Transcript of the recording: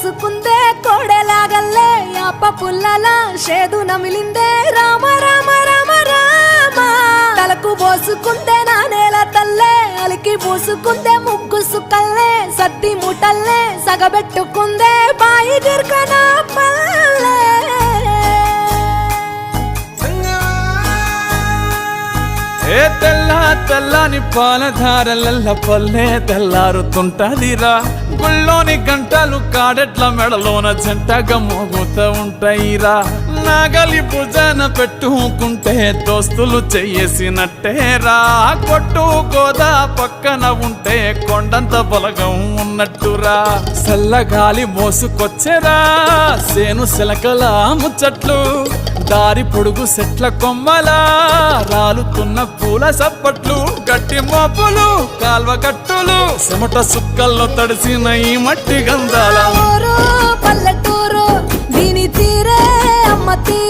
పోసుకుందే కోడెలాగల్లే యాప పుల్లలా షేదు నమిలిందే రామ రామ రామ రామ తలకు పోసుకుందే నా నేల తల్లే అలికి పూసుకుందే ముగ్గు సుక్కల్లే సద్ది ముటల్లే సగబెట్టుకుందే బాయి గిర్కన పల్లె ఏ తెల్ల తెల్లని పాలధారలల్ల పల్లె తెల్లారుతుంటదిరా గుళ్ళోని గంటలు కాడెట్ల మెడలోన జంటగా మోగుతూ ఉంటాయిరా నాగలి భుజాన పెట్టుకుంటే దోస్తులు చెయ్యేసినట్టేరా కొట్టు గోదా పక్కన ఉంటే కొండంత బలగం ఉన్నట్టురా చల్లగాలి మోసుకొచ్చెరా సేను శిలకల ముచ్చట్లు దారి పొడుగు సెట్ల కొమ్మలా రాలుతున్న పూల సప్పట్లు గట్టి మోపులు కాల్వ కట్టులు చెమట సుక్కల్లో తడిసిన ఈ మట్టి గంధాల పల్లెటూరు దీని తీరే అమ్మ తీరే